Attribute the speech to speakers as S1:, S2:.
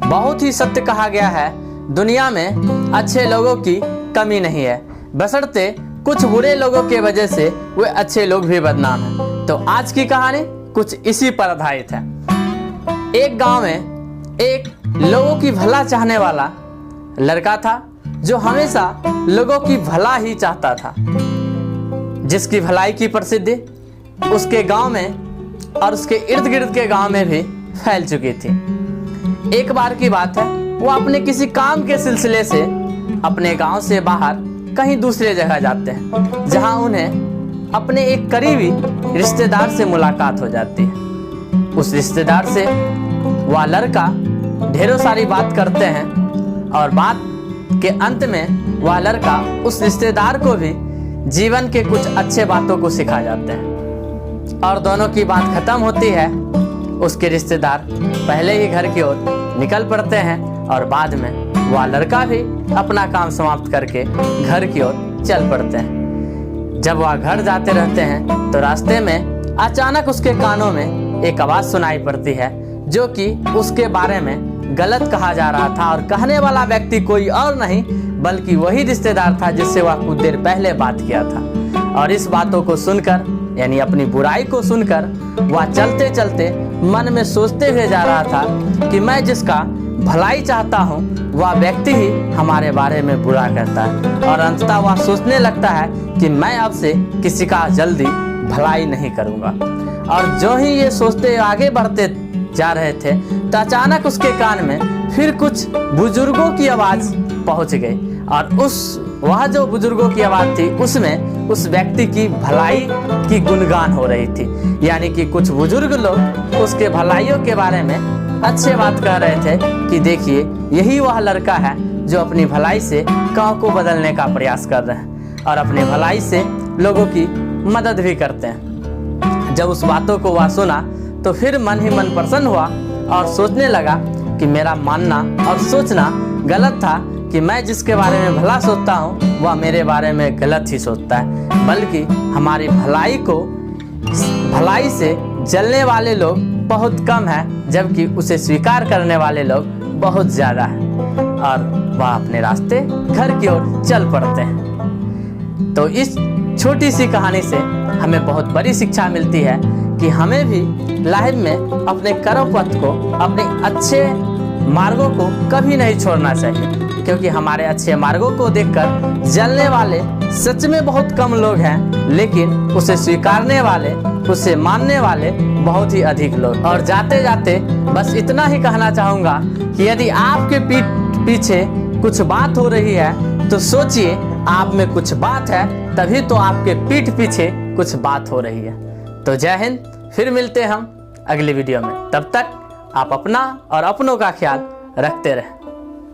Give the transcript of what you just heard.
S1: बहुत ही सत्य कहा गया है, दुनिया में अच्छे लोगों की कमी नहीं है, बशर्ते कुछ बुरे लोगों के वजह से वे अच्छे लोग भी बदनाम हैं। तो आज की कहानी कुछ इसी पर आधारित है। एक गांव में एक लोगों की भला चाहने वाला लड़का था जो हमेशा लोगों की भला ही चाहता था, जिसकी भलाई की प्रसिद्धि उसके गांव में और उसके इर्द गिर्द के गांव में भी फैल चुकी थी। एक बार की बात है, वो अपने किसी काम के सिलसिले से अपने गांव से बाहर कहीं दूसरे जगह जाते हैं, जहां उन्हें अपने एक करीबी रिश्तेदार से मुलाकात हो जाती है। उस रिश्तेदार से वह लड़का ढेरों सारी बात करते हैं और बात के अंत में वह लड़का उस रिश्तेदार को भी जीवन के कुछ अच्छे बातों को सिखा जाते हैं। और दोनों की बात खत्म होती है, उसके रिश्तेदार पहले ही घर की ओर निकल पड़ते हैं और बाद में वह लड़का भी अपना काम समाप्त करके घर की ओर चल पड़ते हैं। जब वह घर जाते रहते हैं तो रास्ते में अचानक उसके कानों में एक आवाज़ सुनाई पड़ती है, जो कि उसके बारे में गलत कहा जा रहा था और कहने वाला व्यक्ति कोई और नहीं बल्कि वही रिश्तेदार था जिससे वह कुछ देर पहले बात किया था। और इस बातों को सुनकर, यानी अपनी बुराई को सुनकर, वह चलते चलते मन में सोचते हुए जा रहा था कि मैं जिसका भलाई चाहता हूँ वह व्यक्ति ही हमारे बारे में बुरा कहता है। और अंततः वह सोचने लगता है कि मैं अब से किसी का जल्दी भलाई नहीं करूँगा। और जो ही ये सोचते आगे बढ़ते जा रहे थे तो अचानक उसके कान में फिर कुछ बुजुर्गों की आवाज़ पहुंच गई। और वह जो बुजुर्गों की आवाज़ थी उसमें उस व्यक्ति की भलाई की गुणगान हो रही थी। यानी कि कुछ बुजुर्ग लोग उसके भलाइयों के बारे में अच्छे बात कह रहे थे कि देखिए, यही वह लड़का है जो अपनी भलाई से गांव को बदलने का प्रयास कर रहे हैं और अपनी भलाई से लोगों की मदद भी करते हैं। जब उस बातों को वह सुना तो फिर मन ही मन प्रसन्न हुआ और सोचने लगा कि मेरा मानना और सोचना गलत था कि मैं जिसके बारे में भला सोचता हूँ वह मेरे बारे में गलत ही सोचता है, बल्कि हमारी भलाई से जलने वाले लोग बहुत कम हैं, जबकि उसे स्वीकार करने वाले लोग बहुत ज़्यादा हैं। और वह अपने रास्ते घर की ओर चल पड़ते हैं। तो इस छोटी सी कहानी से हमें बहुत बड़ी शिक्षा मिलती है कि हमें भी लाइफ में अपने कर्म पथ को, अपने अच्छे मार्गों को कभी नहीं छोड़ना चाहिए, क्योंकि हमारे अच्छे मार्गों को देखकर जलने वाले सच में बहुत कम लोग हैं, लेकिन उसे स्वीकारने वाले, उसे मानने वाले बहुत ही अधिक लोग। और जाते जाते बस इतना ही कहना चाहूँगा कि यदि आपके पीछे कुछ बात हो रही है तो सोचिए आप में कुछ बात है, तभी तो आपके पीठ पीछे कुछ बात हो रही है। तो जय हिंद, फिर मिलते हैं हम अगली वीडियो में। तब तक आप अपना और अपनों का ख्याल रखते रहें।